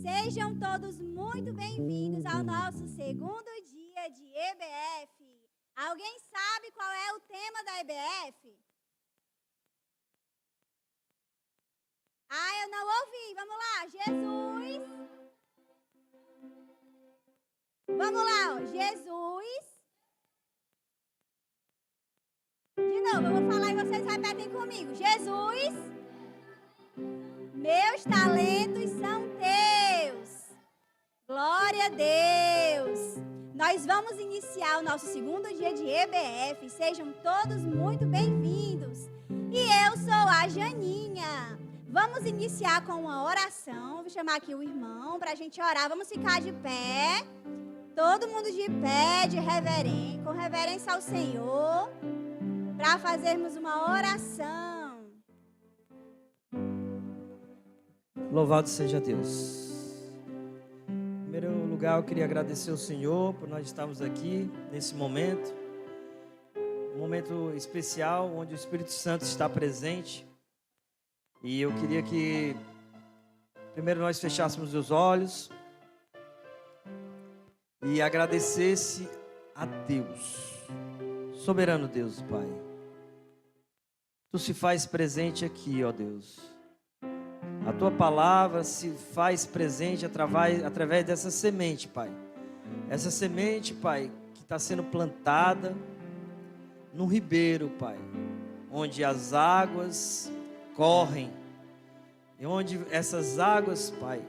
Sejam todos muito bem-vindos ao nosso segundo dia de EBF. Alguém sabe qual é o tema da EBF? Eu não ouvi. Vamos lá. Jesus. Vamos lá, ó. Jesus. De novo, eu vou falar e vocês repetem comigo. Jesus. Meus talentos são teus. Glória a Deus. Nós vamos iniciar o nosso segundo dia de EBF. Sejam todos muito bem-vindos. E eu sou a Janinha. Vamos iniciar com uma oração. Vou chamar aqui o irmão para a gente orar. Vamos ficar de pé. Todo mundo de pé, com reverência ao Senhor, para fazermos uma oração. Louvado seja Deus. Em primeiro lugar, eu queria agradecer ao Senhor por nós estarmos aqui nesse momento. Um momento especial, onde o Espírito Santo está presente. E eu queria que primeiro nós fechássemos os olhos e agradecesse a Deus, soberano Deus, Pai. Tu se faz presente aqui, ó Deus. A Tua palavra se faz presente através dessa semente, Pai. Essa semente, Pai, que está sendo plantada num ribeiro, Pai, onde as águas correm, e onde essas águas, Pai,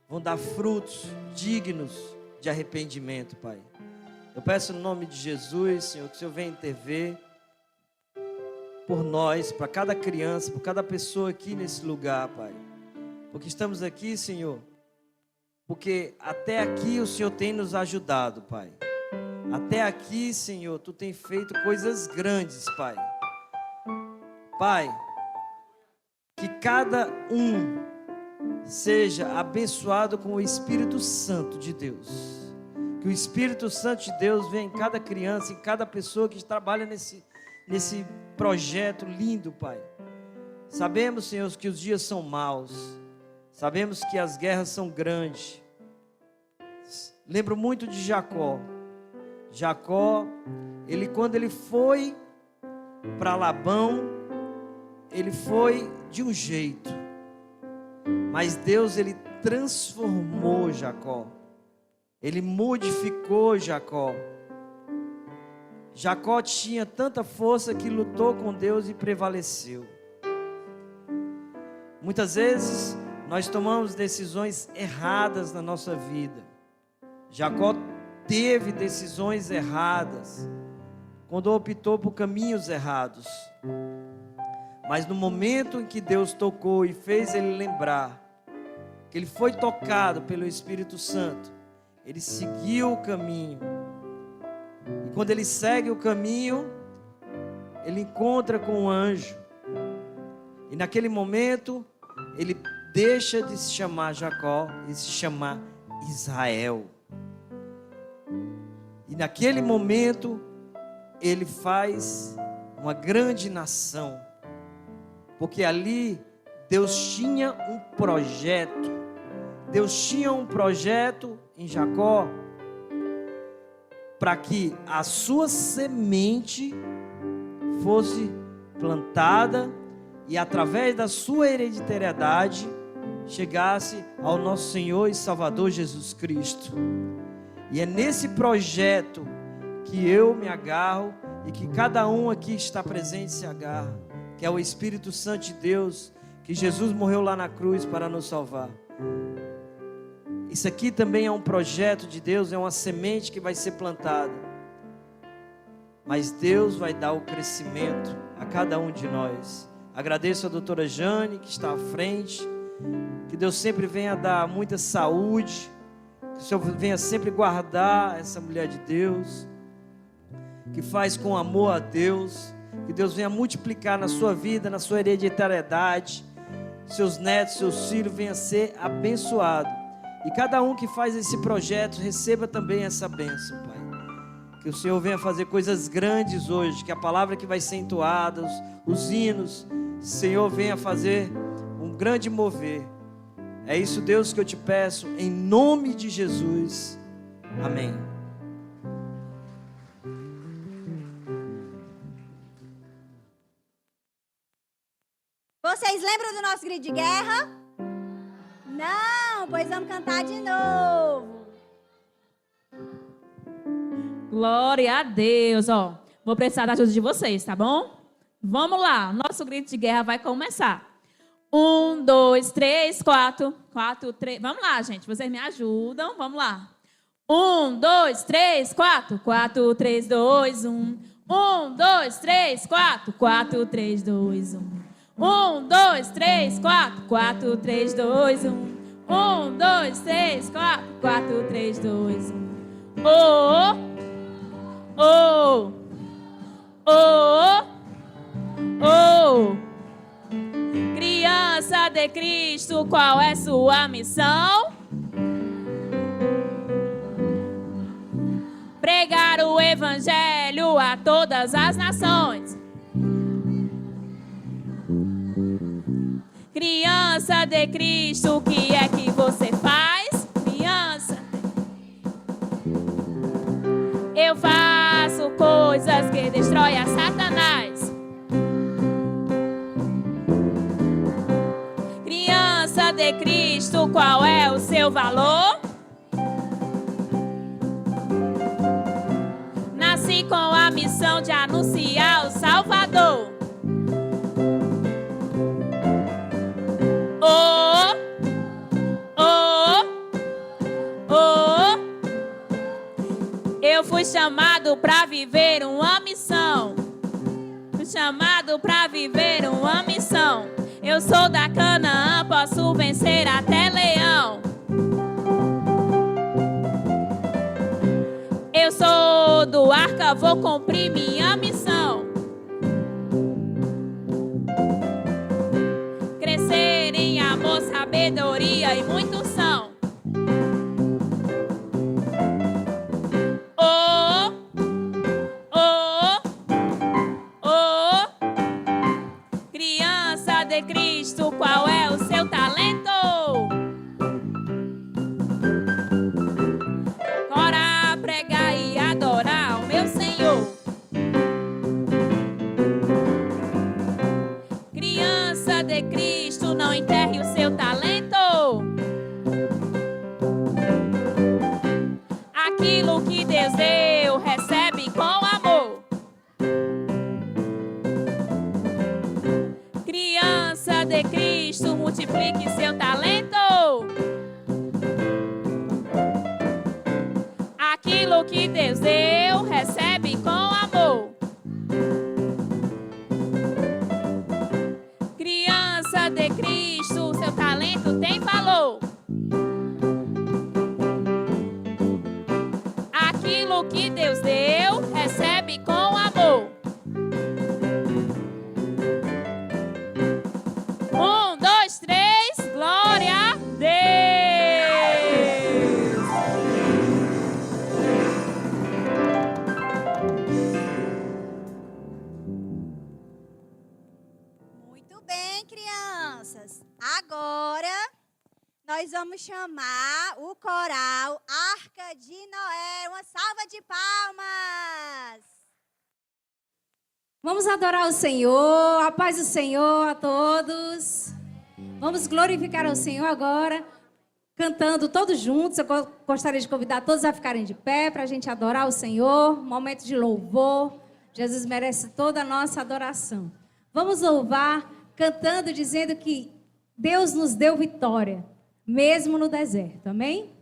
vão dar frutos dignos de arrependimento, Pai. Eu peço no nome de Jesus, Senhor, que o Senhor venha intervir por nós, para cada criança, por cada pessoa aqui nesse lugar, Pai. Porque estamos aqui, Senhor, porque até aqui o Senhor tem nos ajudado, Pai. Até aqui, Senhor, Tu tem feito coisas grandes, Pai. Pai, que cada um seja abençoado com o Espírito Santo de Deus. Que o Espírito Santo de Deus venha em cada criança, em cada pessoa que trabalha nesse projeto lindo, Pai. Sabemos, Senhor, que os dias são maus. Sabemos que as guerras são grandes. Lembro muito de Jacó. Jacó, quando ele foi para Labão, ele foi de um jeito. Mas Deus, Ele transformou Jacó. Ele modificou Jacó. Jacó tinha tanta força que lutou com Deus e prevaleceu. Muitas vezes nós tomamos decisões erradas na nossa vida. Jacó teve decisões erradas quando optou por caminhos errados. Mas no momento em que Deus tocou e fez ele lembrar que ele foi tocado pelo Espírito Santo, ele seguiu o caminho. E quando ele segue o caminho, ele encontra com um anjo. E naquele momento, ele deixa de se chamar Jacó e se chamar Israel. E naquele momento, ele faz uma grande nação. Porque ali Deus tinha um projeto. Deus tinha um projeto em Jacó para que a sua semente fosse plantada e através da sua hereditariedade chegasse ao nosso Senhor e Salvador Jesus Cristo. E é nesse projeto que eu me agarro e que cada um aqui está presente se agarra, que é o Espírito Santo de Deus, que Jesus morreu lá na cruz para nos salvar. Isso aqui também é um projeto de Deus, é uma semente que vai ser plantada. Mas Deus vai dar o crescimento a cada um de nós. Agradeço a doutora Jane, que está à frente. Que Deus sempre venha dar muita saúde. Que o Senhor venha sempre guardar essa mulher de Deus, que faz com amor a Deus. Que Deus venha multiplicar na sua vida, na sua hereditariedade. Seus netos, seus filhos venham ser abençoados. E cada um que faz esse projeto receba também essa bênção, Pai. Que o Senhor venha fazer coisas grandes hoje. Que a palavra que vai ser entoada, os hinos, o Senhor venha fazer um grande mover É isso, Deus, que eu te peço, em nome de Jesus. Amém. Vocês lembram do nosso grito de guerra? Não, pois vamos cantar de novo. Glória a Deus, ó. Vou precisar da ajuda de vocês, tá bom? Vamos lá, nosso grito de guerra vai começar. 1, 2, 3, 4. 4, 3. Vamos lá, gente, vocês me ajudam, vamos lá. 1, 2, 3, 4. 4, 3, 2, 1. 1, 2, 3, 4. 4, 3, 2, 1. 1, 2, 3, 4. 4, 3, 2, 1. 1, 2, 3, 4. 4, 3, 2, 1. Oh, oh, oh, oh. Criança de Cristo, qual é sua missão? Pregar o evangelho a todas as nações. Criança de Cristo, o que é que você faz? Criança, eu faço coisas que destroem a Satanás. Criança de Cristo, qual é o seu valor? Nasci com a missão de anunciar o Salvador. Oh, oh, oh. Eu fui chamado para viver uma missão. Fui chamado para viver uma missão. Eu sou da Canaã, posso vencer até leão. Eu sou do Arca, vou cumprir minha missão. Crescer em amor, sabedoria e muito são. Oh, oh, oh. Criança de Cristo, qual é o seu talento? Ora, pregar e adorar o meu Senhor. Criança de Cristo, não enterre o seu talento. Aquilo que Deus deu, recebe com amor. Criança de Cristo, multiplique seu talento. Aquilo que Deus deu, recebe com amor. Criança de Cristo, seu talento tem valor. Aquilo que Deus deu, recebe com amor. 1, 2, 3, glória a Deus! Muito bem, crianças. Agora nós vamos chamar o coral Arca de Noé. Uma salva de palmas. Vamos adorar o Senhor, a paz do Senhor a todos. Vamos glorificar ao Senhor agora, cantando todos juntos. Eu gostaria de convidar todos a ficarem de pé para a gente adorar o Senhor. Momento de louvor. Jesus merece toda a nossa adoração. Vamos louvar, cantando, dizendo que Deus nos deu vitória, mesmo no deserto. Amém?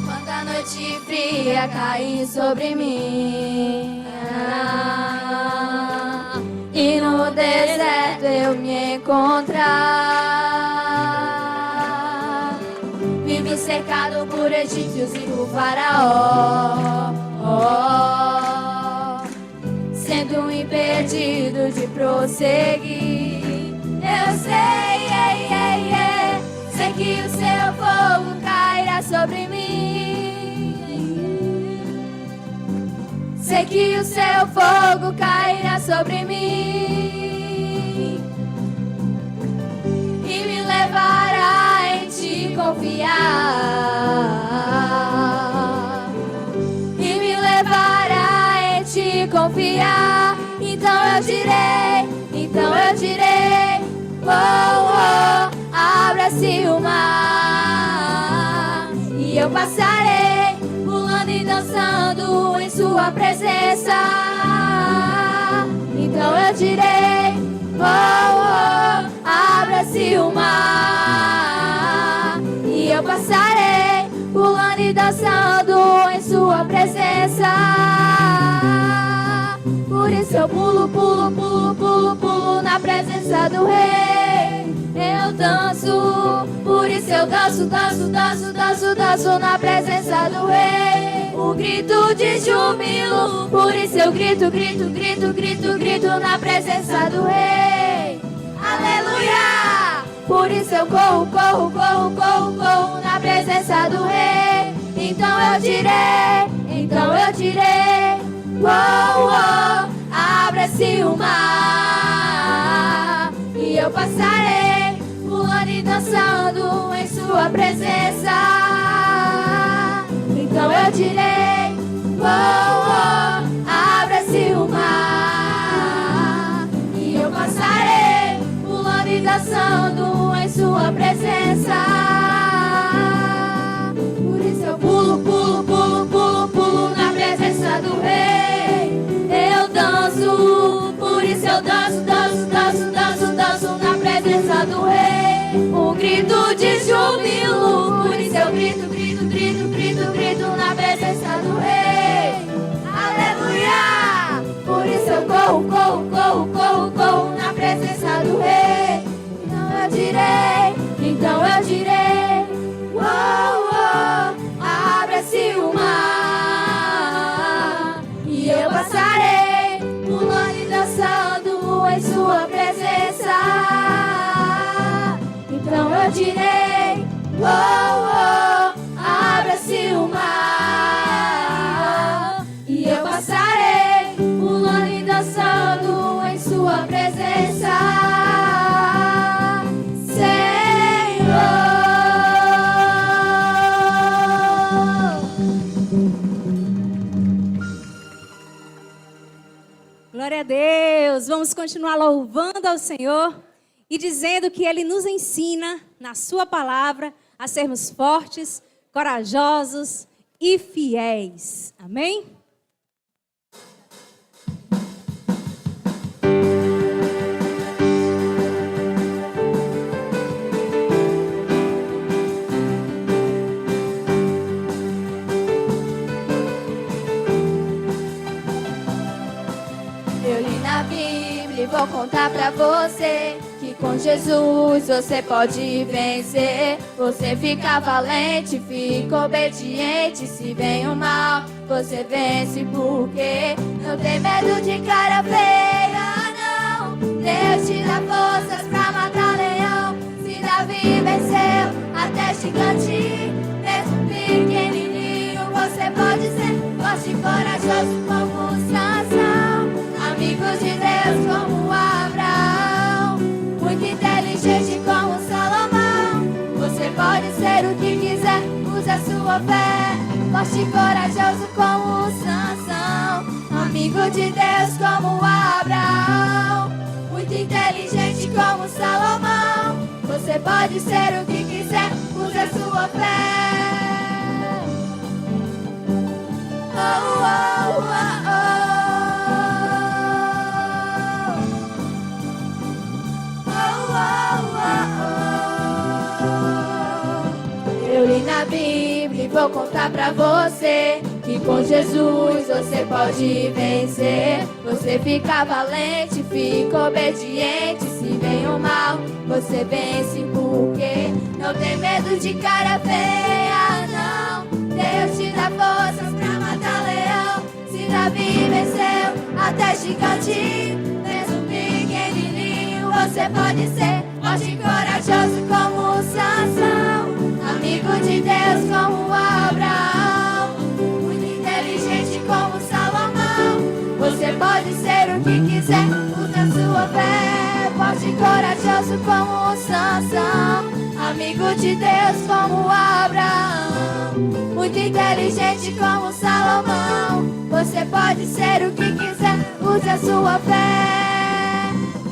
Quando a noite fria cair sobre mim e no deserto eu me encontrar, vive cercado por egípcios e por faraó, sendo impedido de prosseguir. Eu sei que o seu fogo cairá sobre mim. Sei que o seu fogo cairá sobre mim e me levará em te confiar. E me levará em te confiar. Então eu direi, oh, oh, abra-se o mar e eu passarei pulando e dançando em sua presença. Então eu direi, oh, oh, abra-se o mar e eu passarei pulando e dançando em sua presença. Por isso eu pulo, pulo, pulo, pulo, pulo na presença do Rei. Eu danço, por isso eu danço, danço, danço, danço, danço na presença do Rei. Um grito de júbilo, por isso eu grito, grito, grito, grito, grito na presença do Rei. Aleluia! Por isso eu corro, corro, corro, corro, corro na presença do Rei. Então eu direi, oh, oh, abra-se o mar e eu passarei pulando e dançando em sua presença. Então eu direi, oh, oh, abra-se o mar e eu passarei pulando e dançando em sua presença. Por isso eu pulo, pulo, pulo, pulo, pulo na presença do Rei. Eu danço, por isso eu danço, danço, danço, danço, danço na presença do Rei. Um grito de júbilo, por isso eu grito, grito, grito, grito, grito na presença do Rei. Aleluia! Por isso eu corro, corro, corro, corro, corro na presença do Rei. Então eu direi, oh, oh, abra-se o mar e eu passarei pulando e dançando em sua presença. Então eu direi, oh, oh, abra-se o mar e eu passarei pulando e dançando em sua presença. Glória a Deus. Vamos continuar louvando ao Senhor e dizendo que Ele nos ensina na sua palavra a sermos fortes, corajosos e fiéis. Amém? Vou contar pra você que com Jesus você pode vencer. Você fica valente, fica obediente. Se vem o mal, você vence porque não tem medo de cara feia, não. Deus te dá forças pra matar leão. Se Davi venceu até gigante, mesmo pequenininho, você pode ser forte e corajoso como Sansão. Amigos de Deus como Abraão, muito inteligente como Salomão. Você pode ser o que quiser, use a sua fé, forte e corajoso como Sansão. Amigo de Deus como Abraão, muito inteligente como Salomão. Você pode ser o que quiser, use a sua fé. Oh, oh, oh, oh. Eu li na Bíblia e vou contar pra você que com Jesus você pode vencer. Você fica valente, fica obediente. Se vem o mal, você vence porque não tem medo de cara feia, não. Deus te dá forças pra matar leão. Se Davi venceu até gigante, mesmo pequenininho, você pode ser forte e corajoso como Sansão. Deus como Abraão, muito inteligente como Salomão. Você pode ser o que quiser, use a sua fé, forte e corajoso como Sansão, amigo de Deus como Abraão, muito inteligente como Salomão. Você pode ser o que quiser, use a sua fé.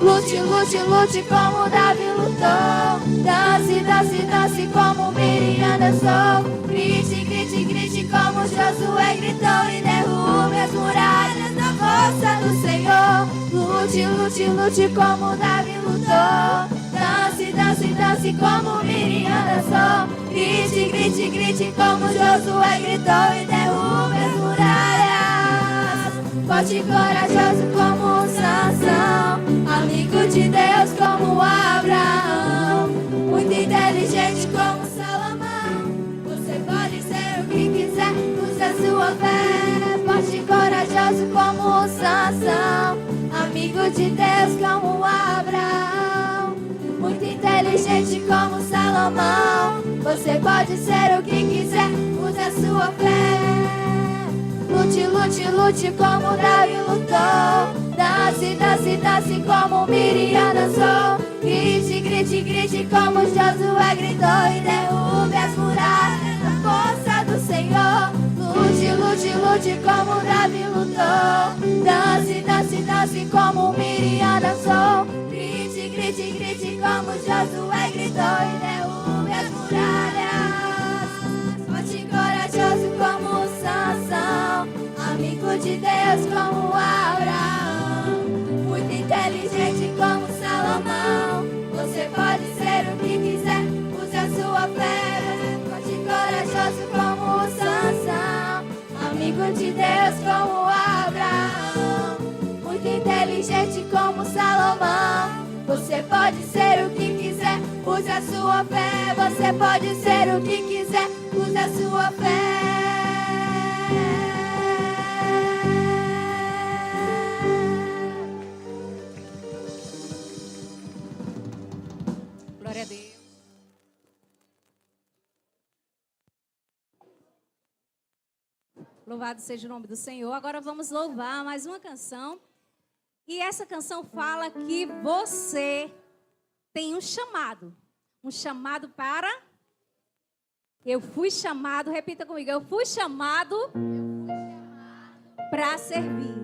Lute, lute, lute como Davi lutou. Dance, dance, dance como Miriam dançou. Grite, grite, grite como Josué gritou. E derrube as muralhas na força do Senhor. Lute, lute, lute como Davi lutou. Dance, dance, dance como Miriam dançou. Grite, grite, grite como Josué gritou. E derrube as muralhas. Forte e corajoso como Sansão, amigo de Deus como Abraão, muito inteligente como Salomão. Você pode ser o que quiser, use a sua fé, forte e corajoso como Sansão, amigo de Deus como Abraão, muito inteligente como Salomão. Você pode ser o que quiser, use a sua fé. Lute, lute, lute como Davi lutou. Dance, dance, dance como Miriam dançou. Grite, grite, grite como Josué gritou. E derrube as muralhas na força do Senhor. Lute, lute, lute como Davi lutou. Dance, dance, dance como Miriam dançou. Grite, grite, grite como Josué gritou. E derrube as muralhas. Forte e corajoso como Sansão, amigo de Deus como Abraão, muito inteligente como Salomão. Você pode ser o que quiser, use a sua fé, forte e corajoso como Sansão, amigo de Deus como Abraão, muito inteligente como Salomão. Você pode ser o que quiser, use a sua fé. Você pode ser o que quiser, use a sua fé. Glória a Deus. Louvado seja o nome do Senhor. Agora vamos louvar mais uma canção. E essa canção fala que você tem um chamado para... Eu fui chamado, repita comigo, eu fui chamado para servir.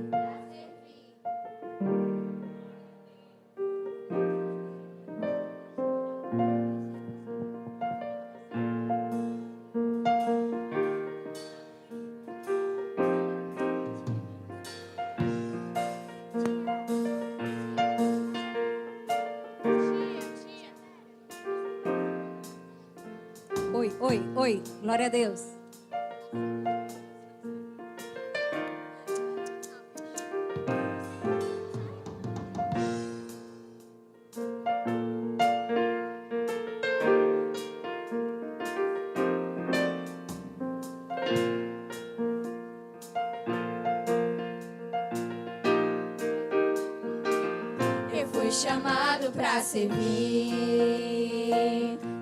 Oi, oi, oi, glória a Deus. Eu fui chamado para servir,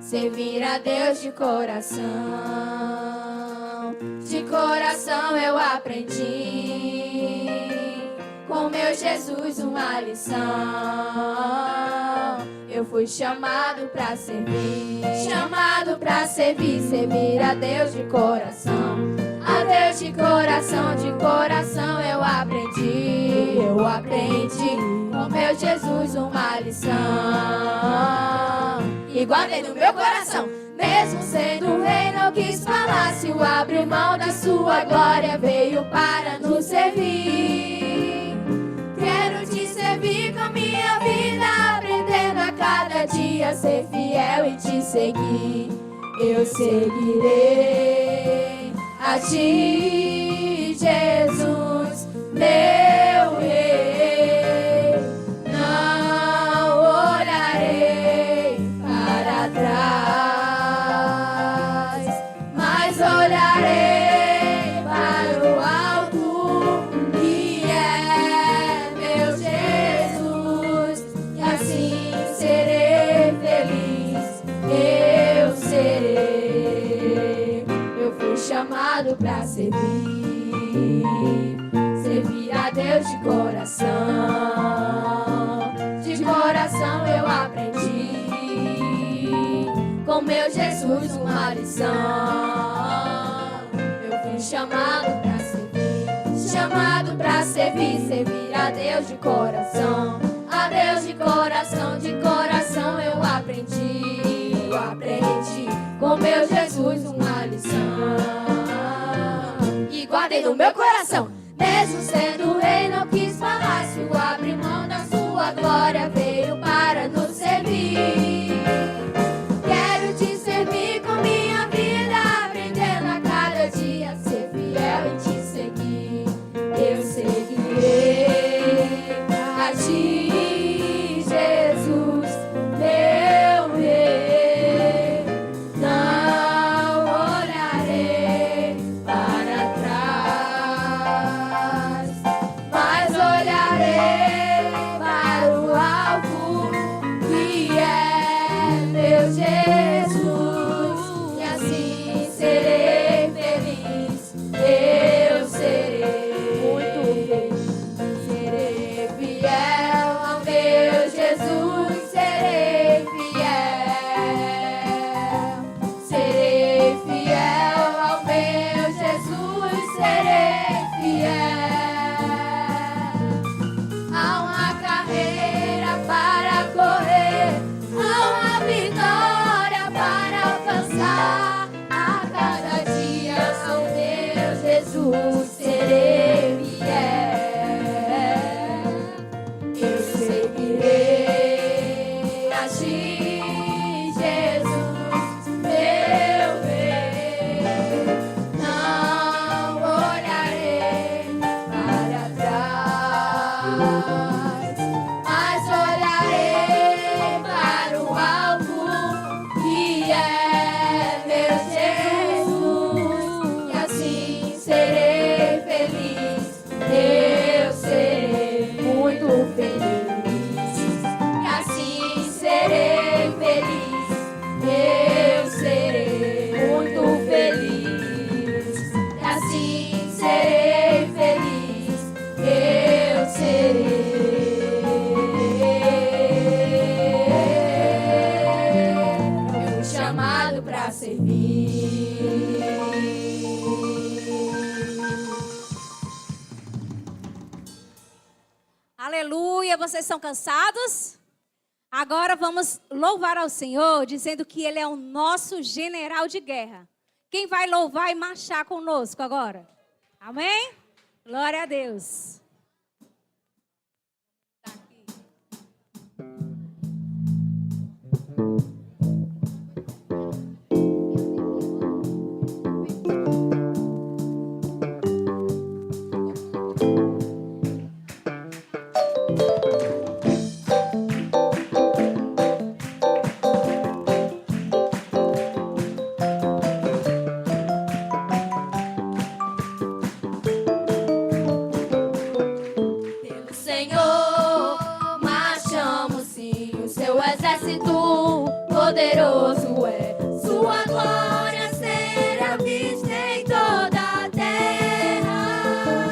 servir a Deus de coração. De coração eu aprendi com meu Jesus uma lição. Eu fui chamado para servir, chamado para servir, servir a Deus de coração. A Deus de coração eu aprendi com meu Jesus uma lição. E guardei no meu coração, mesmo sendo rei, não quis falar. Se o abrir mão da sua glória, veio para nos servir. Quero te servir com minha vida, aprendendo a cada dia ser fiel e te seguir. Eu seguirei a ti, Jesus, meu rei. Não olharei para trás, mas olharei para o alto, que é meu Jesus, e assim serei feliz. Eu serei a Deus de coração. De coração eu aprendi com meu Jesus uma lição. Eu fui chamado pra servir, chamado pra servir, servir a Deus de coração. A Deus de coração eu aprendi, com meu Jesus uma lição. E guardei no meu coração, mesmo sendo rei, não quis palácio, abri mão da sua glória, veio para nos servir. Quero te servir com minha vida, aprendendo a cada dia, ser fiel e te seguir. Eu seguirei a ti, Jesus, meu rei. Não olharei para trás, mas olharei para o alvo, que é meu Jesus, e assim serei feliz. Eu serei muito feliz, serei fiel ao meu Jesus, serei fiel ao meu Jesus, serei fiel. Há uma carreira para correr, há uma vitória para alcançar. A cada dia ao meu Jesus serei fiel. Eu seguirei a ti, Jesus, meu rei. Não olharei para trás, mas olharei para o alvo, que é meu Jesus, e assim serei feliz. Eu serei muito feliz, e assim serei feliz. Eu serei muito feliz, e assim serei feliz. Eu serei. Eu fui chamado para servir. Aleluia, vocês estão cansados? Agora vamos louvar ao Senhor, dizendo que Ele é o nosso general de guerra. Quem vai louvar e marchar conosco agora? Amém? Glória a Deus. Pelo Senhor marchamos sim, o seu exército poderoso é. Sua glória será vista em toda a terra.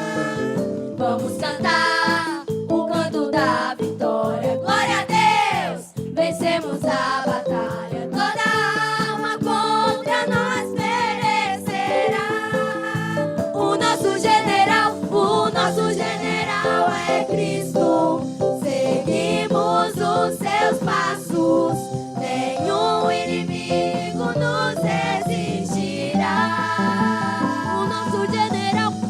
Vamos cantar o canto da vitória. Glória a Deus, vencemos a batalha. Toda alma contra nós perecerá. O nosso general é Cristo. Seguimos os seus passos. Nenhum inimigo nos resistirá.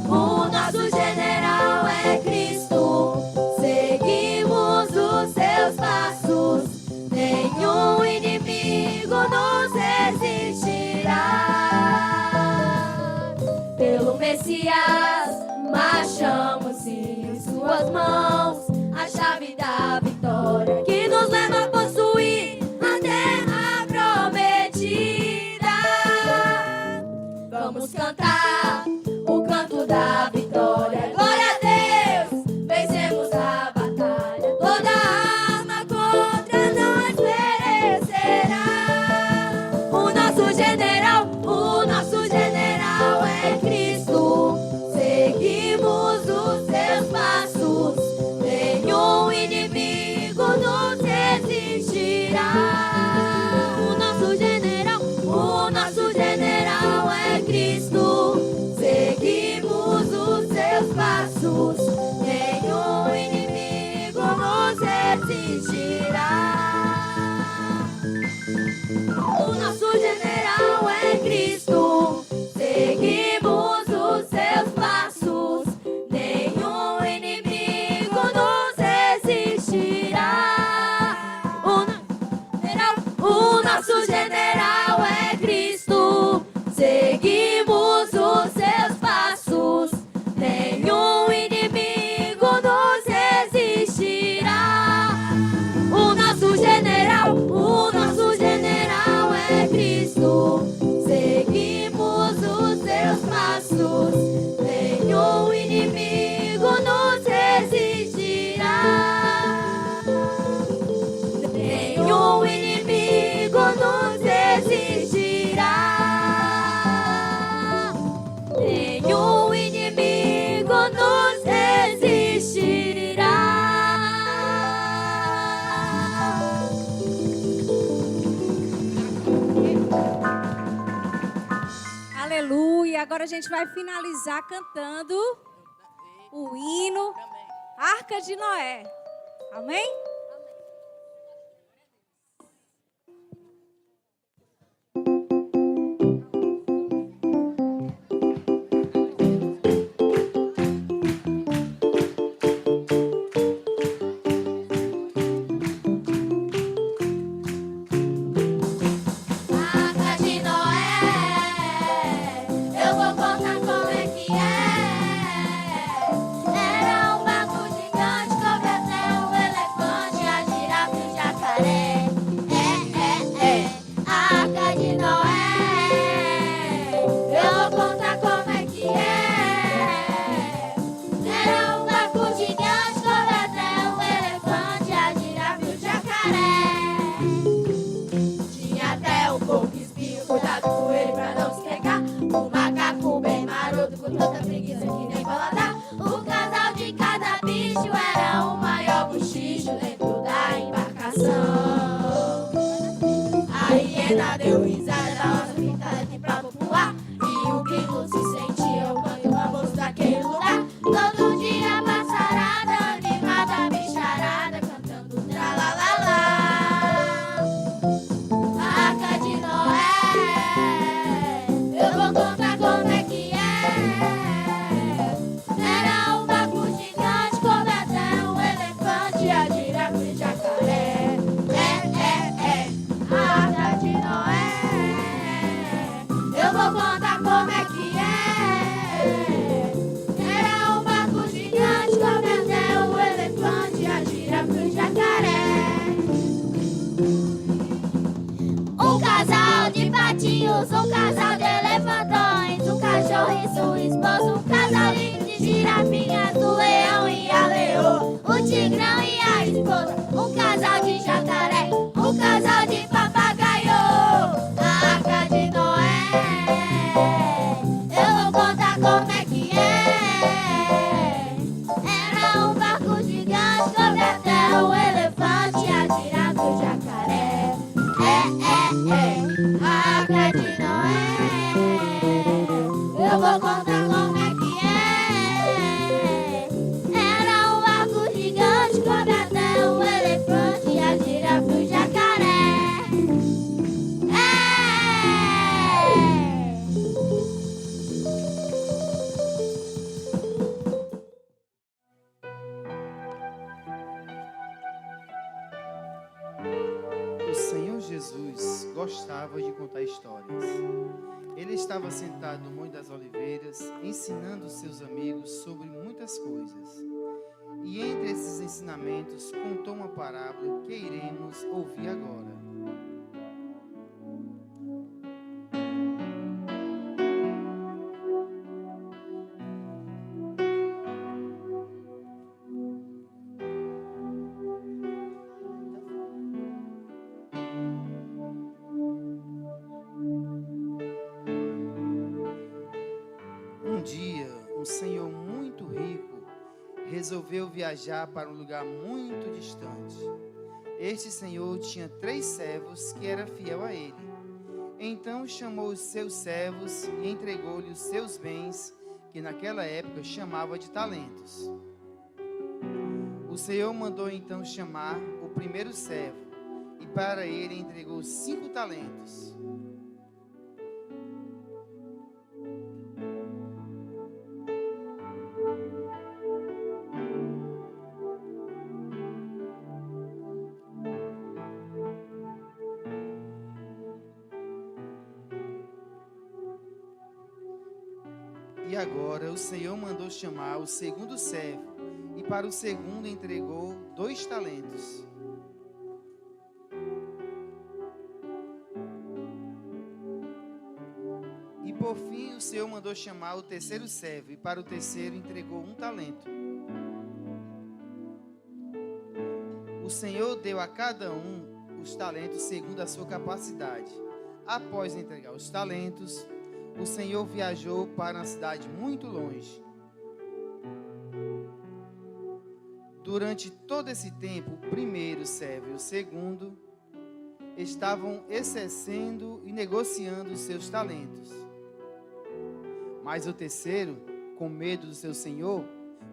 O nosso general é Cristo. Seguimos os seus passos. Nenhum inimigo nos resistirá. Pelo Messias marchamos sim, em suas mãos a chave da vitória que nos leva a possuir a terra prometida. Vamos cantar o canto da vitória. Glória a Deus, vencemos a batalha. Toda arma contra nós perecerá. O nosso general é Cristo. Seguimos os seus passos. a gente vai finalizar cantando o hino Arca de Noé. Amém? Arca de Noé, eu vou contar como é que é. Era um barco gigante, coube até um elefante, a girafa e o jacaré. A Arca de Noé, eu vou contar como é que é. Era um barco gigante, coube até um elefante, a girafa e o jacaré. Tinha até um pouco espinho, cuidado com ele pra não se pegar. O macaco bem maroto, com tanta preguiça que nem paladar. O casal de cada bicho era o maior bochicho dentro da embarcação. A hiena deu risada da onça pintada de pra popular. E o grilo se sentia o canto famoso daquele lugar. Todo dia passarada, animada, bicharada, cantando tralalala. A Arca de Noé, eu vou contar como é que é. Era um barco gigante, coube até um elefante, a girafa e o jacaré. A Arca de Noé, eu vou contar como é que é. Era um barco gigante, coube até um elefante, a girafa e o jacaré. Um casal de patinhos, um casal de elefantões, um cachorro e sua esposa, um casalinho de girafinhas, o leão e a leoa, o tigrão e a esposa, um casal de jacaré, um casal de papagaio. A Arca de Noé, eu vou contar como é que é. Era um barco gigante, coube até um elefante, a girafa e o jacaré. A Arca de Noé, eu vou contar como é que é. Era um barco gigante, coube até um elefante, a girafa e o jacaré. O Senhor Jesus gostava de contar histórias. Ele estava sentado no Monte das Oliveiras, ensinando seus amigos sobre muitas coisas. E entre esses ensinamentos, contou uma parábola que iremos ouvir agora. Um dia, um senhor muito rico resolveu viajar para um lugar muito distante. Este senhor tinha 3 servos que eram fiel a ele. Então chamou os seus servos e entregou-lhe os seus bens, que naquela época chamava de talentos. O senhor mandou então chamar o primeiro servo, e para ele entregou 5 talentos. E agora o Senhor mandou chamar o segundo servo, e para o segundo entregou 2 talentos. E por fim o Senhor mandou chamar o terceiro servo, e para o terceiro entregou 1 talento. O Senhor deu a cada um os talentos segundo a sua capacidade. Após entregar os talentos, o Senhor viajou para uma cidade muito longe. Durante todo esse tempo, o primeiro servo e o segundo estavam exercendo e negociando os seus talentos. Mas o terceiro, com medo do seu senhor,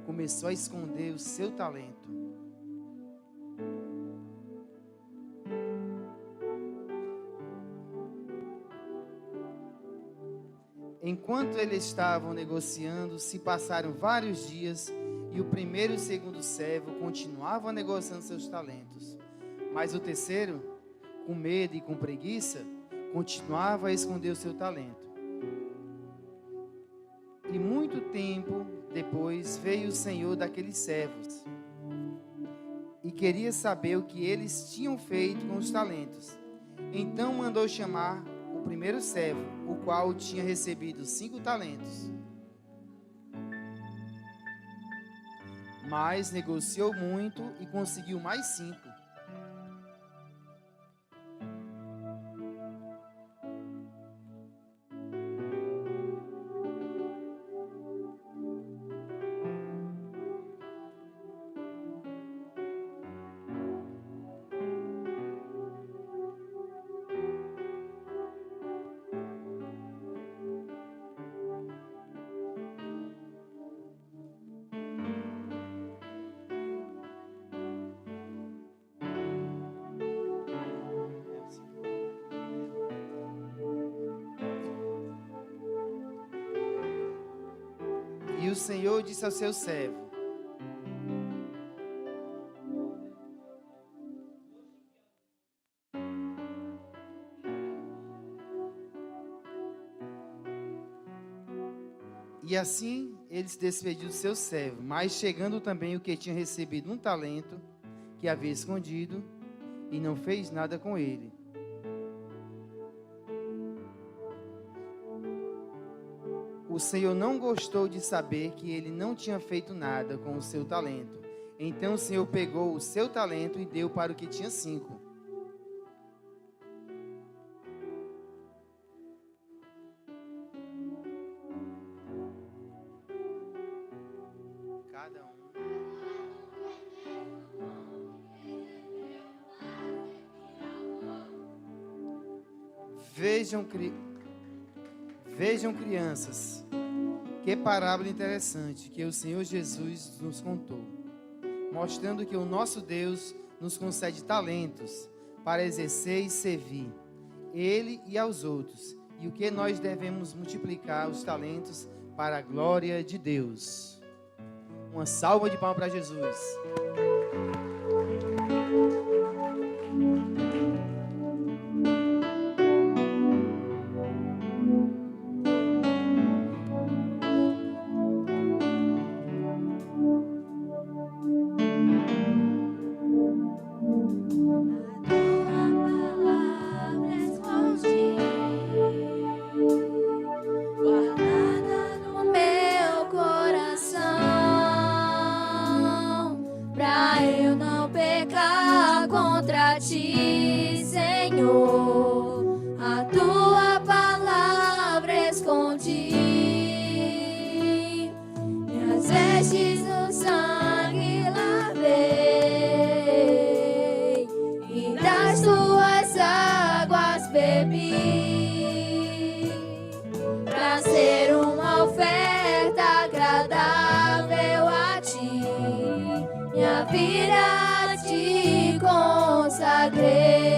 começou a esconder o seu talento. Enquanto eles estavam negociando, se passaram vários dias e o primeiro e o segundo servo continuavam negociando seus talentos. Mas o terceiro, com medo e com preguiça, continuava a esconder o seu talento. E muito tempo depois veio o senhor daqueles servos e queria saber o que eles tinham feito com os talentos. Então mandou chamar o primeiro servo, o qual tinha recebido 5 talentos. Mas negociou muito e conseguiu mais 5. E o Senhor disse ao seu servo: E assim ele se despediu do seu servo, mas chegando também o que tinha recebido 1 talento, que havia escondido, e não fez nada com ele. O Senhor não gostou de saber que ele não tinha feito nada com o seu talento. Então o Senhor pegou o seu talento e deu para o que tinha 5. Cada um. Vejam, crianças, que parábola interessante que o Senhor Jesus nos contou, mostrando que o nosso Deus nos concede talentos para exercer e servir Ele e aos outros, e o que nós devemos multiplicar os talentos para a glória de Deus. Uma salva de palmas para Jesus. Guardada no meu coração, pra eu não pecar contra ti, Senhor. A tua palavra escondi, minhas vestes no sangue lavei, e das tuas águas bebi, pra ser uma oferta agradável a ti, minha vida te consagrei.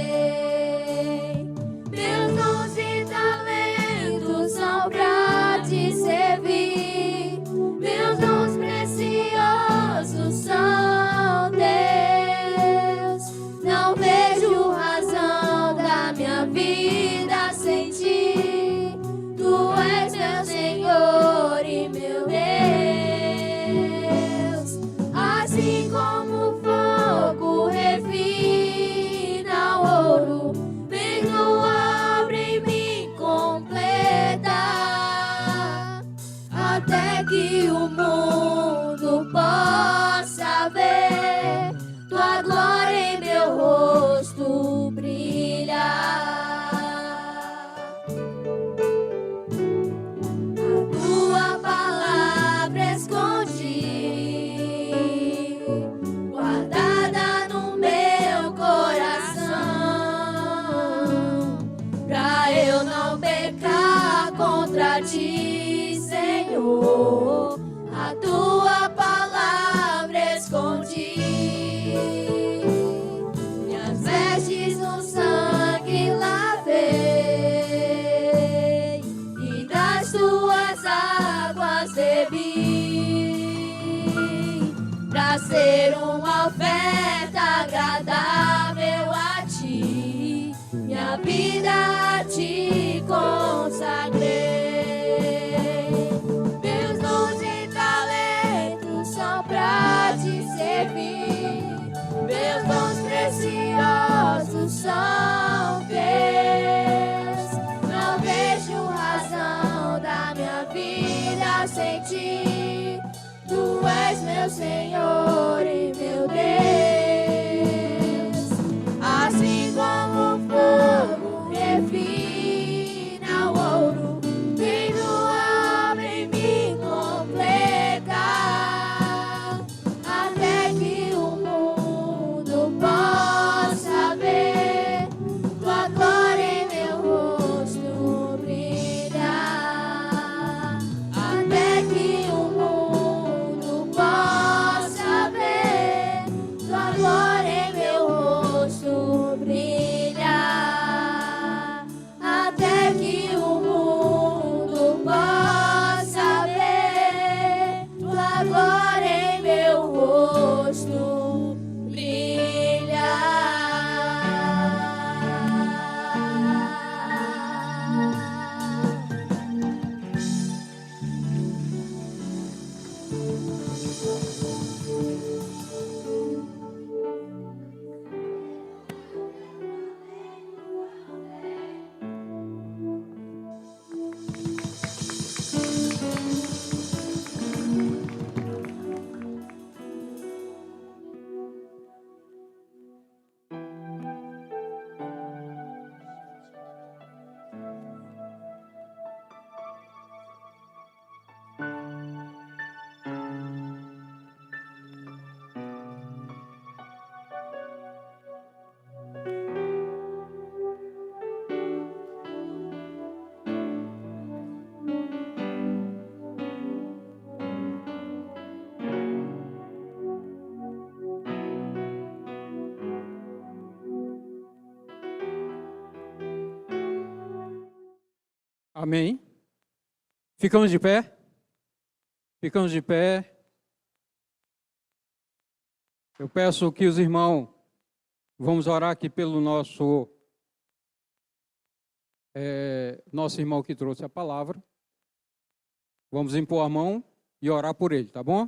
Meus dons e talentos são pra te servir, meus dons preciosos são teus. Não vejo razão da minha vida sem ti. Tu és meu Senhor e meu Deus. Assim como o fogo refina o ouro ser uma oferta agradável a ti. Minha vida te consagrei. Meus dons e talentos são pra te servir. Meus dons preciosos são teus. Não vejo razão da minha vida sem ti. Tu és meu Senhor e meu Deus. Assim como o fogo refina o ouro, vem tua obra em mim completar, até que o mundo possa ver tua glória em meu rosto brilhar, até que o mundo possa ver tua glória em meu rosto brilhar, até que o mundo possa ver tua glória em meu rosto brilhar. Amém. Ficamos de pé? Ficamos de pé. Eu peço que os irmãos, vamos orar aqui pelo nosso irmão que trouxe a palavra. Vamos impor a mão e orar por ele, tá bom?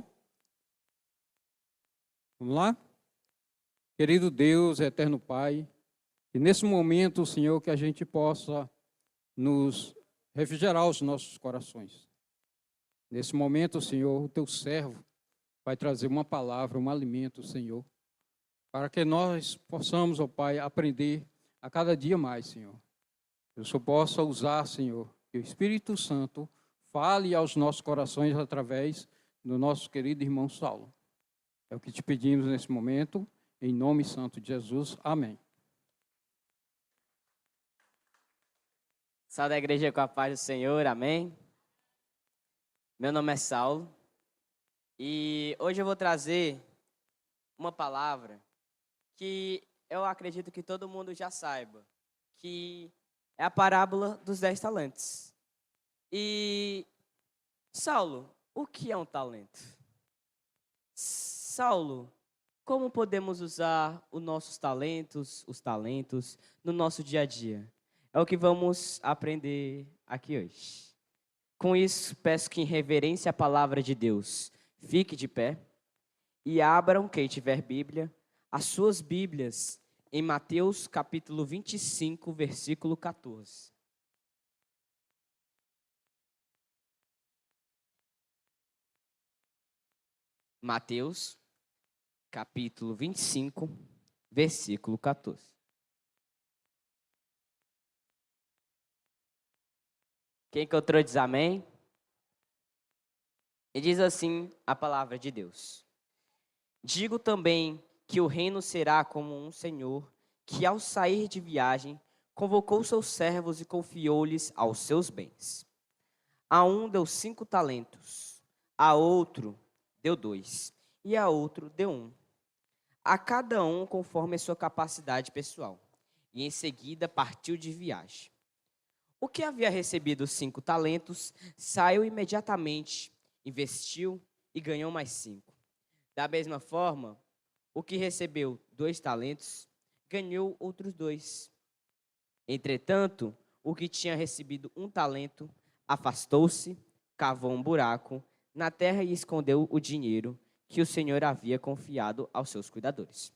Vamos lá? Querido Deus, eterno Pai, que nesse momento, Senhor, que a gente possa nos refrigerar os nossos corações. Nesse momento, Senhor, o teu servo vai trazer uma palavra, um alimento, Senhor, para que nós possamos, ó Pai, aprender a cada dia mais, Senhor. Eu só possa usar, Senhor, que o Espírito Santo fale aos nossos corações através do nosso querido irmão Saulo. É o que te pedimos nesse momento, em nome santo de Jesus. Amém. Salve a igreja com a paz do Senhor, amém? Meu nome é Saulo e hoje eu vou trazer uma palavra que eu acredito que todo mundo já saiba, que é a parábola dos 10 talentos. E, Saulo, o que é um talento? Saulo, como podemos usar os nossos talentos, no nosso dia a dia? É o que vamos aprender aqui hoje. Com isso, peço que em reverência à palavra de Deus, fique de pé e abram, quem tiver Bíblia, as suas Bíblias em Mateus capítulo 25, versículo 14. Mateus capítulo 25, versículo 14. Quem encontrou diz amém? E diz assim a palavra de Deus. Digo também que o reino será como um senhor que, ao sair de viagem, convocou seus servos e confiou-lhes aos seus bens. A um deu 5 talentos, a outro deu 2, e a outro deu 1. A cada um conforme a sua capacidade pessoal. E em seguida partiu de viagem. O que havia recebido 5 talentos, saiu imediatamente, investiu e ganhou mais 5. Da mesma forma, o que recebeu 2 talentos, ganhou outros 2. Entretanto, o que tinha recebido 1 talento, afastou-se, cavou um buraco na terra e escondeu o dinheiro que o Senhor havia confiado aos seus cuidadores.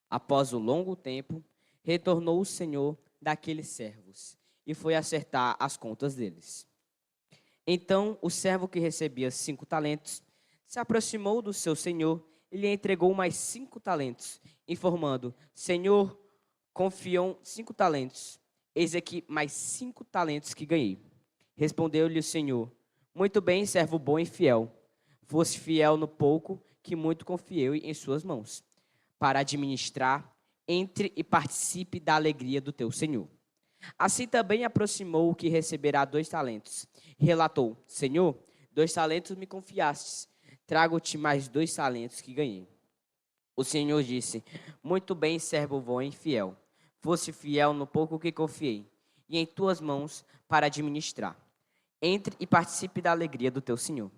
Após um longo tempo, retornou o Senhor daqueles servos e foi acertar as contas deles. Então, o servo que recebia 5 talentos se aproximou do seu senhor e lhe entregou mais 5 talentos, informando: Senhor, confiam 5 talentos, eis aqui mais 5 talentos que ganhei. Respondeu-lhe o Senhor: Muito bem, servo bom e fiel. Foste fiel no pouco, que muito confiei em suas mãos. Para administrar, entre e participe da alegria do teu Senhor. Assim também aproximou o que receberá 2 talentos. Relatou: Senhor, 2 talentos me confiastes. Trago-te mais 2 talentos que ganhei. O Senhor disse: Muito bem, servo bom e fiel. Foste fiel no pouco que confiei, e em tuas mãos para administrar. Entre e participe da alegria do teu Senhor.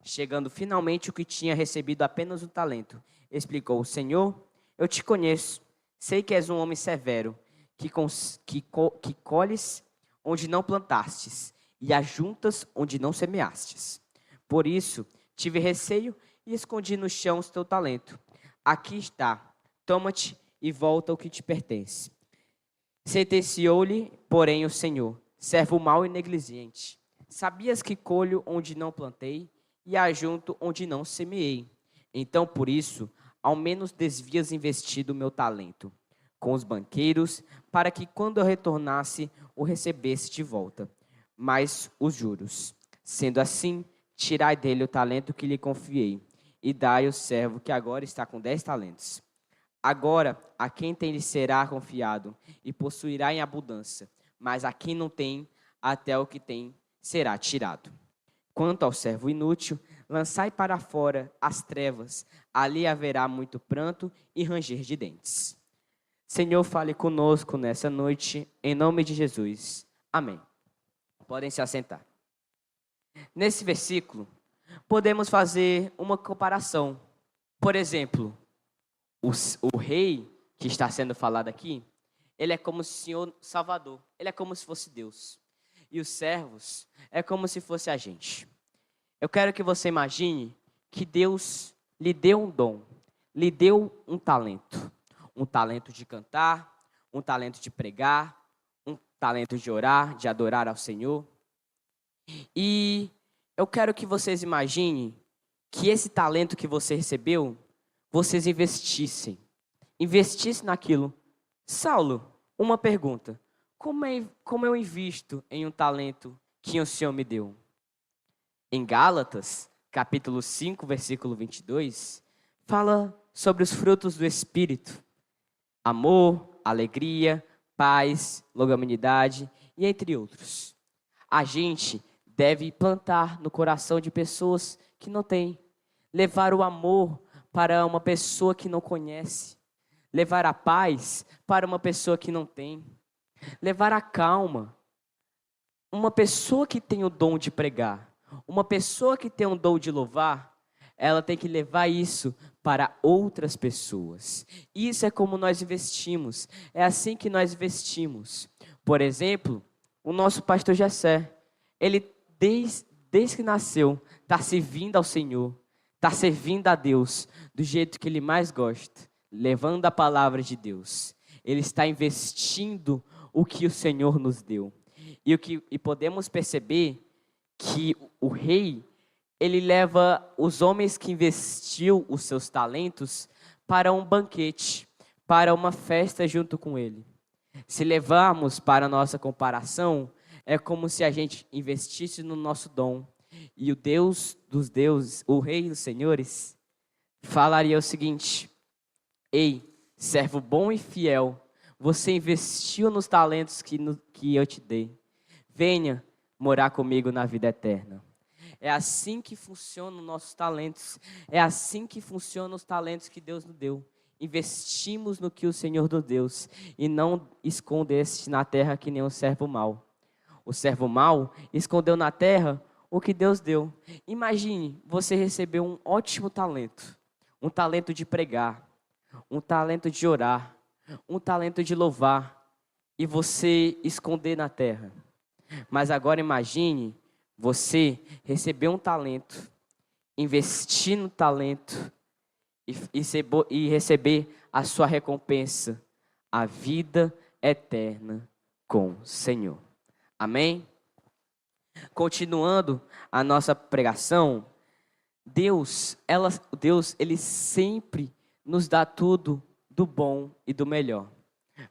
Chegando finalmente o que tinha recebido apenas 1 talento, explicou: Senhor, eu te conheço, sei que és um homem severo, que colhes onde não plantastes, e ajuntas onde não semeastes. Por isso, tive receio e escondi no chão o teu talento. Aqui está, toma-te e volta o que te pertence. Sentenciou-lhe, porém, o Senhor: servo mau e negligente. Sabias que colho onde não plantei e ajunto onde não semeei. Então, por isso, ao menos desvias investido o meu talento com os banqueiros, para que quando eu retornasse, o recebesse de volta, mais os juros. Sendo assim, tirai dele o talento que lhe confiei, e dai ao servo que agora está com 10 talentos. Agora, a quem tem lhe será confiado, e possuirá em abundância, mas a quem não tem, até o que tem será tirado. Quanto ao servo inútil, lançai para fora as trevas, ali haverá muito pranto e ranger de dentes. Senhor, fale conosco nessa noite, em nome de Jesus. Amém. Podem se assentar. Nesse versículo, podemos fazer uma comparação. Por exemplo, o rei que está sendo falado aqui, ele é como o Senhor Salvador, ele é como se fosse Deus. E os servos é como se fosse a gente. Eu quero que você imagine que Deus lhe deu um dom, lhe deu um talento. Um talento de cantar, um talento de pregar, um talento de orar, de adorar ao Senhor. E eu quero que vocês imaginem que esse talento que você recebeu, vocês investissem naquilo. Saulo, uma pergunta: como eu invisto em um talento que o Senhor me deu? Em Gálatas, capítulo 5, versículo 22, fala sobre os frutos do Espírito: amor, alegria, paz, longanimidade e entre outros. A gente deve plantar no coração de pessoas que não têm, levar o amor para uma pessoa que não conhece, levar a paz para uma pessoa que não tem, levar a calma. Uma pessoa que tem o dom de pregar, uma pessoa que tem o dom de louvar, ela tem que levar isso para outras pessoas. Isso é como nós investimos. É assim que nós investimos. Por exemplo, o nosso pastor Jessé, ele desde que nasceu, está servindo ao Senhor, está servindo a Deus do jeito que ele mais gosta, levando a palavra de Deus. Ele está investindo o que o Senhor nos deu. E podemos perceber que o rei, ele leva os homens que investiu os seus talentos para um banquete, para uma festa junto com ele. Se levarmos para a nossa comparação, é como se a gente investisse no nosso dom. E o Deus dos deuses, o Rei dos senhores, falaria o seguinte: ei, servo bom e fiel, você investiu nos talentos que eu te dei. Venha morar comigo na vida eterna. É assim que funcionam os nossos talentos. É assim que funcionam os talentos que Deus nos deu. Investimos no que o Senhor nos deu e não escondeste na terra que nem o servo mau. O servo mau escondeu na terra o que Deus deu. Imagine, você recebeu um ótimo talento. um talento de pregar, um talento de orar, um talento de louvar, e você esconder na terra. Mas agora imagine você receber um talento, investir no talento e receber a sua recompensa, a vida eterna com o Senhor. Amém? Continuando a nossa pregação, Deus, ele sempre nos dá tudo do bom e do melhor.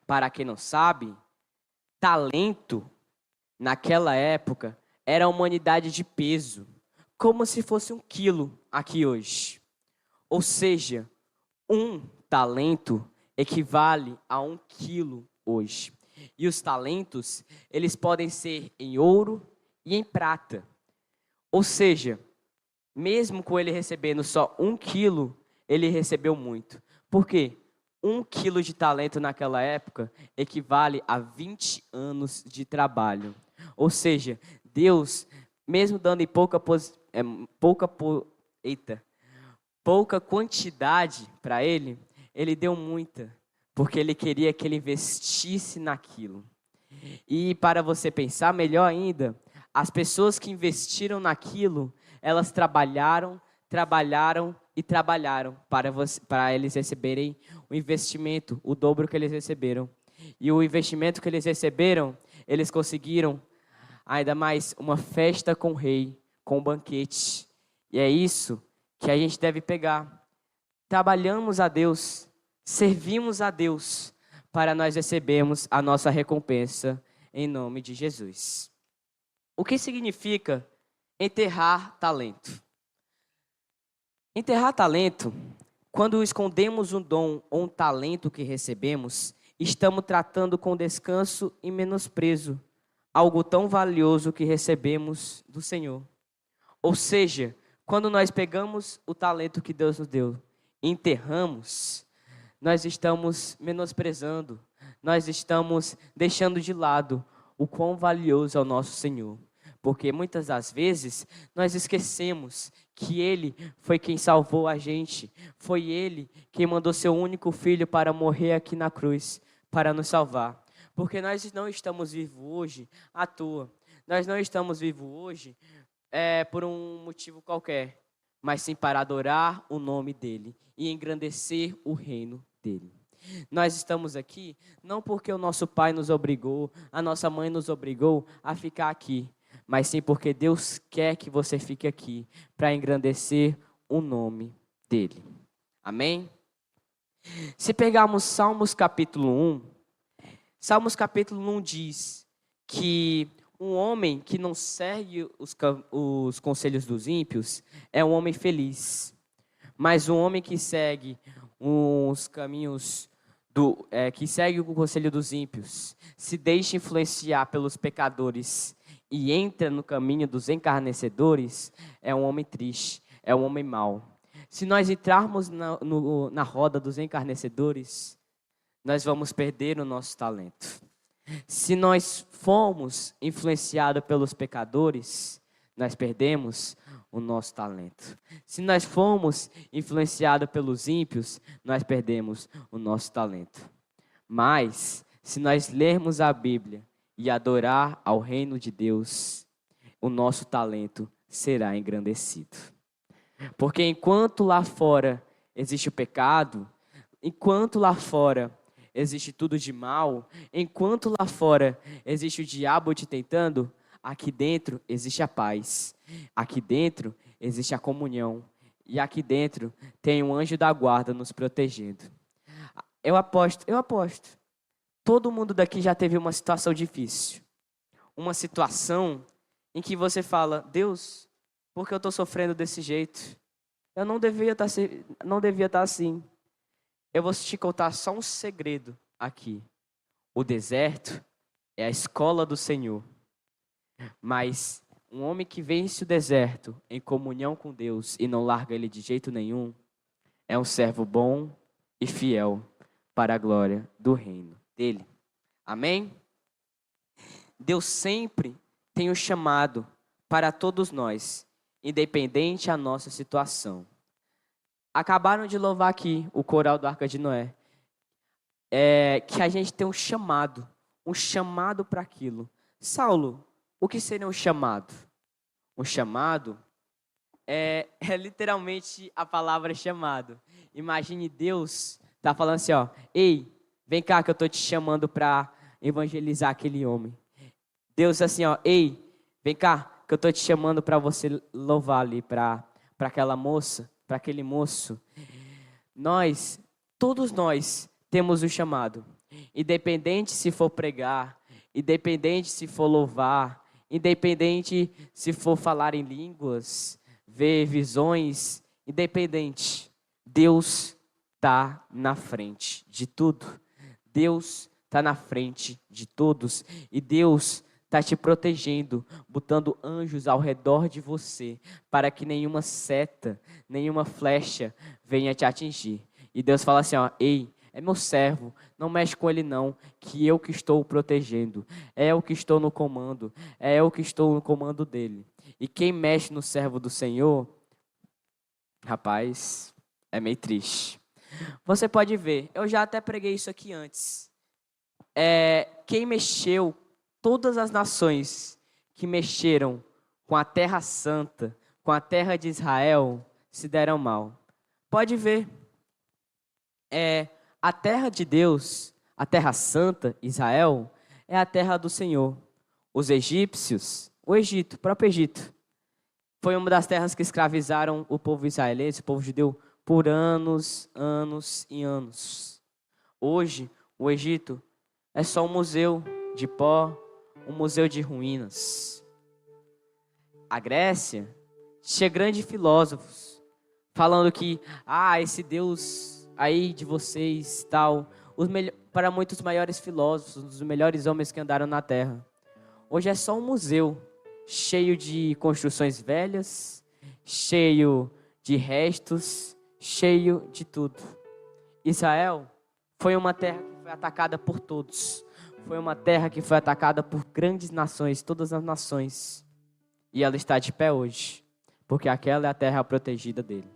Para quem não sabe, talento, naquela época, era uma unidade de peso, como se fosse 1 quilo aqui hoje. Ou seja, 1 talento equivale a 1 quilo hoje. E os talentos, eles podem ser em ouro e em prata. Ou seja, mesmo com ele recebendo só 1 quilo, ele recebeu muito. Por quê? 1 quilo de talento naquela época equivale a 20 anos de trabalho. Ou seja, Deus, mesmo dando em pouca quantidade para ele, ele deu muita, porque ele queria que ele investisse naquilo. E para você pensar melhor ainda, as pessoas que investiram naquilo, elas trabalharam para eles receberem o investimento, o dobro que eles receberam. E o investimento que eles receberam, eles conseguiram ainda mais uma festa com o rei, com um banquete. E é isso que a gente deve pegar. Trabalhamos a Deus, servimos a Deus, para nós recebermos a nossa recompensa em nome de Jesus. O que significa enterrar talento? Enterrar talento, quando escondemos um dom ou um talento que recebemos, estamos tratando com descanso e menosprezo algo tão valioso que recebemos do Senhor. Ou seja, quando nós pegamos o talento que Deus nos deu e enterramos, nós estamos menosprezando, nós estamos deixando de lado o quão valioso é o nosso Senhor. Porque muitas das vezes nós esquecemos que Ele foi quem salvou a gente. Foi Ele quem mandou seu único filho para morrer aqui na cruz, para nos salvar. Porque nós não estamos vivos hoje à toa. Nós não estamos vivos hoje por um motivo qualquer, mas sim para adorar o nome dEle e engrandecer o reino dEle. Nós estamos aqui não porque o nosso pai nos obrigou, a nossa mãe nos obrigou a ficar aqui, mas sim porque Deus quer que você fique aqui para engrandecer o nome dEle. Amém? Se pegarmos Salmos capítulo 1, Salmos capítulo 1 diz que um homem que não segue os conselhos dos ímpios é um homem feliz. Mas um homem que segue os caminhos que segue o conselho dos ímpios, se deixa influenciar pelos pecadores e entra no caminho dos encarnecedores, é um homem triste, é um homem mau. Se nós entrarmos na roda dos encarnecedores, nós vamos perder o nosso talento. Se nós formos influenciados pelos pecadores, nós perdemos o nosso talento. Se nós formos influenciados pelos ímpios, nós perdemos o nosso talento. Mas, se nós lermos a Bíblia e adorar ao reino de Deus, o nosso talento será engrandecido. Porque enquanto lá fora existe o pecado, enquanto lá fora existe tudo de mal, enquanto lá fora existe o diabo te tentando, aqui dentro existe a paz, aqui dentro existe a comunhão, e aqui dentro tem um anjo da guarda nos protegendo. Eu aposto, todo mundo daqui já teve uma situação difícil, uma situação em que você fala, Deus, por que eu estou sofrendo desse jeito? Eu não devia estar assim. Eu vou te contar só um segredo aqui. O deserto é a escola do Senhor. Mas um homem que vence o deserto em comunhão com Deus e não larga ele de jeito nenhum, é um servo bom e fiel para a glória do reino dele. Amém? Deus sempre tem um chamado para todos nós, independente da nossa situação. acabaram de louvar aqui o coral do Arca de Noé. Que a gente tem um chamado para aquilo. Saulo, o que seria um chamado? Um chamado é literalmente a palavra chamado. Imagine Deus tá falando assim, ó, ei, vem cá que eu tô te chamando para evangelizar aquele homem. Deus assim, ó, ei, vem cá que eu tô te chamando para você louvar ali para aquela moça, para aquele moço. Todos nós temos o chamado. Independente se for pregar, independente se for louvar, independente se for falar em línguas, ver visões, independente, Deus está na frente de tudo. Deus está na frente de todos e Deus está te protegendo, botando anjos ao redor de você para que nenhuma seta, nenhuma flecha venha te atingir. E Deus fala assim, ó, ei, é meu servo, não mexe com ele não, que eu que estou o protegendo, é eu que estou no comando, é eu que estou no comando dele. E quem mexe no servo do Senhor, rapaz, é meio triste. Você pode ver, eu já até preguei isso aqui antes. Quem mexeu, todas as nações que mexeram com a terra santa, com a terra de Israel, se deram mal. Pode ver. A terra de Deus, a terra santa, Israel, é a terra do Senhor. Os egípcios, o Egito, o próprio Egito, foi uma das terras que escravizaram o povo israelense, o povo judeu, por anos, anos e anos. Hoje, o Egito é só um museu de pó, um museu de ruínas. A Grécia tinha grandes filósofos, falando que, esse Deus aí de vocês, tal, para muitos maiores filósofos, um dos melhores homens que andaram na Terra. Hoje é só um museu, cheio de construções velhas, cheio de restos, cheio de tudo. Israel foi uma terra que foi atacada por todos. Foi uma terra que foi atacada por grandes nações, todas as nações. E ela está de pé hoje, porque aquela é a terra protegida dele.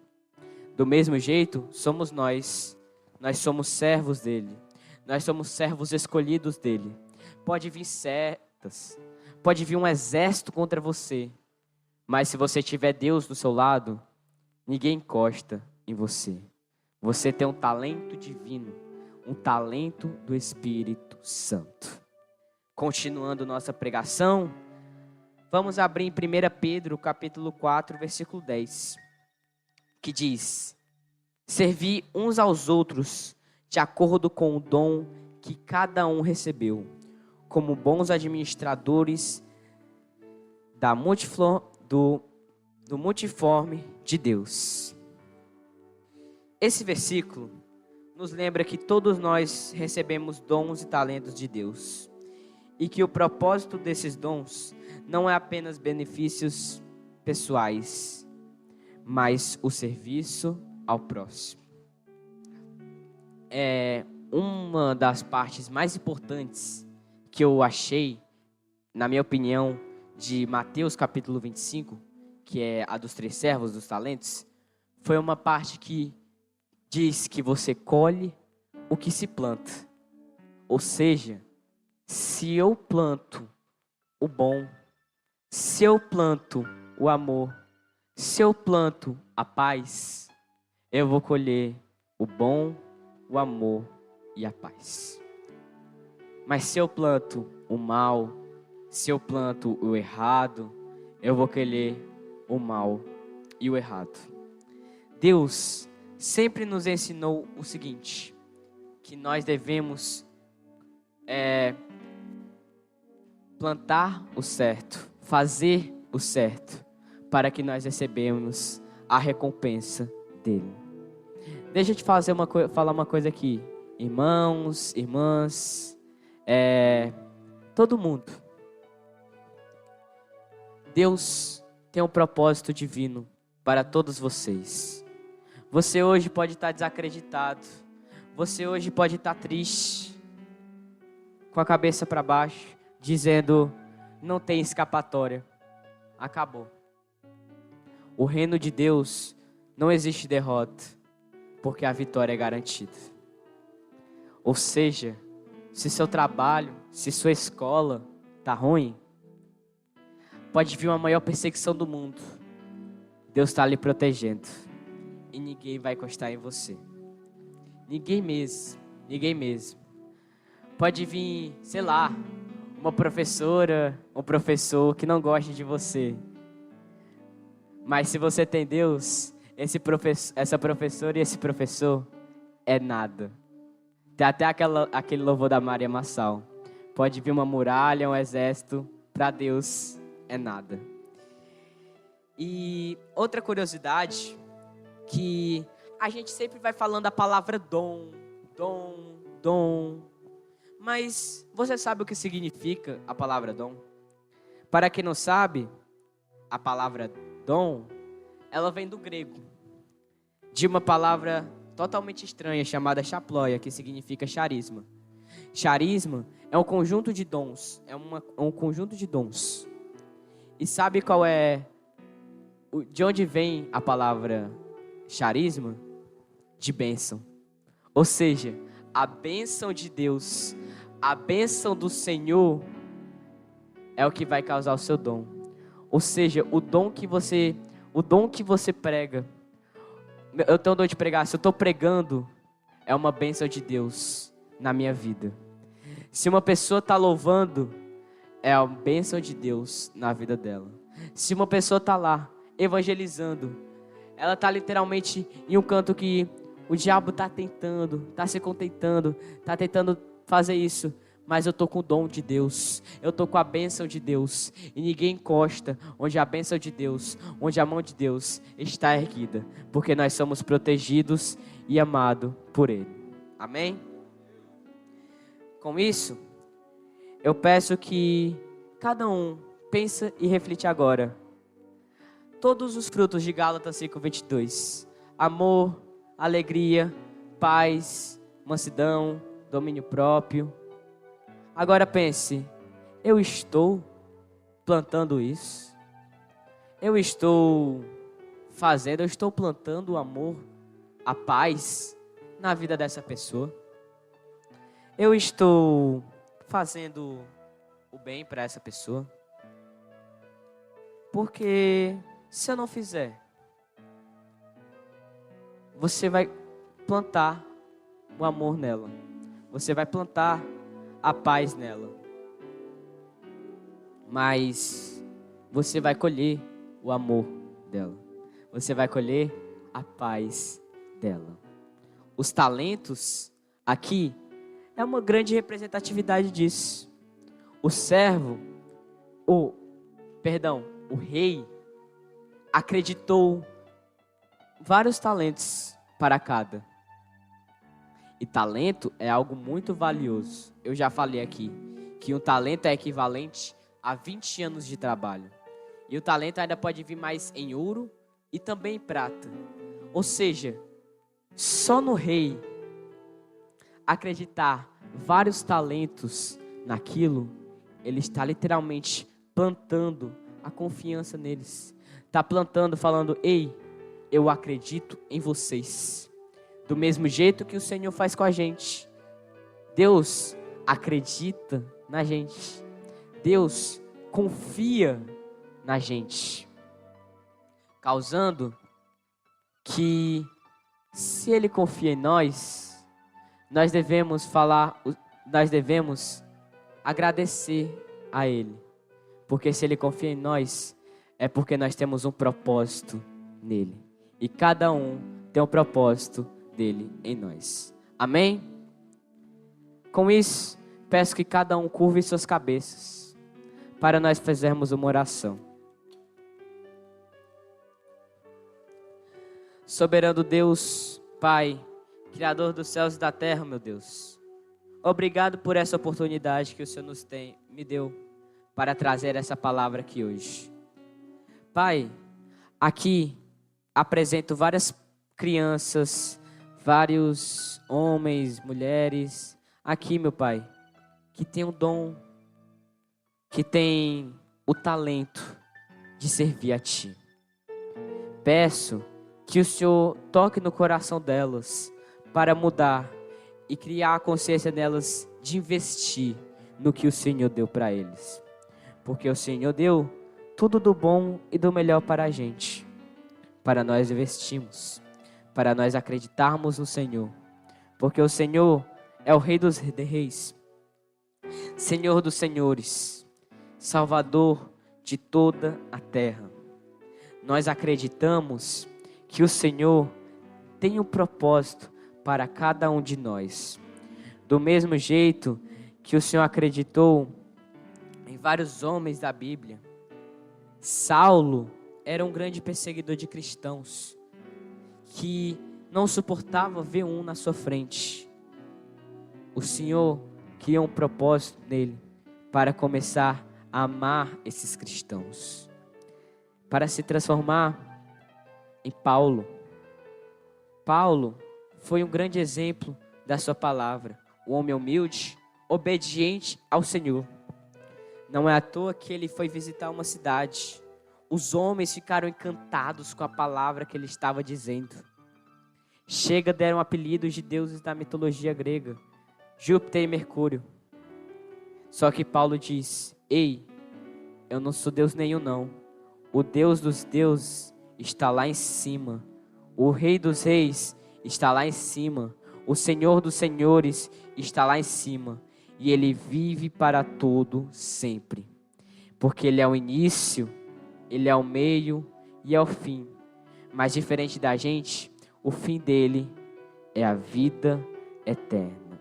Do mesmo jeito, somos nós. Nós somos servos dele. Nós somos servos escolhidos dele. Pode vir setas, pode vir um exército contra você. Mas se você tiver Deus do seu lado, ninguém encosta em você. Você tem um talento divino, um talento do Espírito Santo. Continuando nossa pregação, vamos abrir em 1 Pedro, capítulo 4, versículo 10. Que diz, servi uns aos outros de acordo com o dom que cada um recebeu, como bons administradores do multiforme de Deus. Esse versículo nos lembra que todos nós recebemos dons e talentos de Deus, e que o propósito desses dons não é apenas benefícios pessoais, mas o serviço ao próximo. Uma das partes mais importantes que eu achei, na minha opinião, de Mateus capítulo 25, que é a dos 3 servos dos talentos, foi uma parte que diz que você colhe o que se planta. Ou seja, se eu planto o bom, se eu planto o amor, se eu planto a paz, eu vou colher o bom, o amor e a paz. Mas se eu planto o mal, se eu planto o errado, eu vou colher o mal e o errado. Deus sempre nos ensinou o seguinte, que nós devemos plantar o certo, fazer o certo, para que nós recebemos a recompensa dele. Deixa eu te falar uma coisa aqui. Irmãos, irmãs, todo mundo. Deus tem um propósito divino para todos vocês. Você hoje pode estar desacreditado. Você hoje pode estar triste, com a cabeça para baixo, dizendo, não tem escapatória. Acabou. O reino de Deus não existe derrota. porque a vitória é garantida. Ou seja, se seu trabalho, se sua escola está ruim, pode vir uma maior perseguição do mundo. Deus está lhe protegendo. E ninguém vai encostar em você. Ninguém mesmo. Ninguém mesmo. Pode vir, sei lá, uma professora, um professor que não goste de você. Mas se você tem Deus, essa professora e esse professor é nada. Tem até aquele louvor da Maria Massal. Pode vir uma muralha, um exército, para Deus é nada. E outra curiosidade, que a gente sempre vai falando a palavra dom. Mas você sabe o que significa a palavra dom? Para quem não sabe, a palavra dom, ela vem do grego, de uma palavra totalmente estranha chamada chaploia, que significa charisma. Charisma é um conjunto de dons, um conjunto de dons. E sabe qual é, de onde vem a palavra charisma? De bênção. Ou seja, a bênção de Deus, a bênção do Senhor é o que vai causar o seu dom. Ou seja, o dom que você prega. Eu tenho dom de pregar. Se eu estou pregando, é uma bênção de Deus na minha vida. Se uma pessoa está louvando, é a bênção de Deus na vida dela. Se uma pessoa está lá evangelizando, ela está literalmente em um canto que o diabo está tentando, está se contentando, está tentando fazer isso. Mas eu estou com o dom de Deus, eu estou com a bênção de Deus. E ninguém encosta onde a bênção de Deus, onde a mão de Deus está erguida. Porque nós somos protegidos e amados por Ele. Amém? Com isso, eu peço que cada um pense e reflita agora. Todos os frutos de Gálatas 5:22. Amor, alegria, paz, mansidão, domínio próprio. Agora pense, eu estou plantando isso? Eu estou plantando o amor, a paz na vida dessa pessoa? Eu estou fazendo o bem para essa pessoa? Porque se eu não fizer, você vai plantar o amor nela. Você vai plantar a paz nela. Mas você vai colher o amor dela. Você vai colher a paz dela. Os talentos aqui é uma grande representatividade disso. O rei acreditou vários talentos para cada. E talento é algo muito valioso. Eu já falei aqui que um talento é equivalente a 20 anos de trabalho. E o talento ainda pode vir mais em ouro e também em prata. Ou seja, só no rei acreditar vários talentos naquilo, ele está literalmente plantando a confiança neles. Está plantando, falando, ei, eu acredito em vocês. Do mesmo jeito que o Senhor faz com a gente. Deus acredita na gente. Deus confia na gente. Causando que, se Ele confia em nós, nós devemos agradecer a Ele. Porque se Ele confia em nós, é porque nós temos um propósito nele. E cada um tem um propósito dele em nós. Amém? Com isso, peço que cada um curve suas cabeças para nós fazermos uma oração. Soberano Deus, Pai, Criador dos céus e da terra, meu Deus. Obrigado por essa oportunidade que o Senhor me deu para trazer essa palavra aqui hoje. Pai, aqui apresento várias crianças, vários homens, mulheres, aqui, meu Pai, que tem o dom, que tem o talento de servir a Ti. Peço Que o Senhor toque no coração delas para mudar e criar a consciência nelas de investir no que o Senhor deu para eles. Porque o Senhor deu tudo do bom e do melhor para a gente, para nós investirmos, para nós acreditarmos no Senhor. Porque o Senhor é o Rei dos Reis, Senhor dos Senhores, Salvador de toda a terra. Nós acreditamos que o Senhor tem um propósito para cada um de nós. Do mesmo jeito que o Senhor acreditou em vários homens da Bíblia. Saulo era um grande perseguidor de cristãos, que não suportava ver um na sua frente. O Senhor criou um propósito nele para começar a amar esses cristãos, para se transformar em Paulo. Paulo foi um grande exemplo da sua palavra, um homem humilde, obediente ao Senhor. Não é à toa que ele foi visitar uma cidade. Os homens ficaram encantados com a palavra que ele estava dizendo. Chega, deram apelidos de deuses da mitologia grega, Júpiter e Mercúrio. Só que Paulo diz: ei, eu não sou Deus nenhum não. O Deus dos deuses está lá em cima. O Rei dos reis está lá em cima. O Senhor dos senhores está lá em cima. E Ele vive para todo sempre. Porque Ele é o início, Ele é o meio e é o fim. Mas diferente da gente, o fim dele é a vida eterna.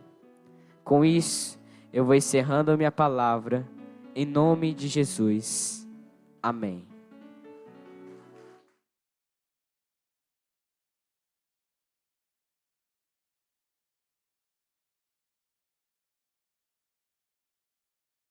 Com isso, eu vou encerrando a minha palavra. Em nome de Jesus. Amém.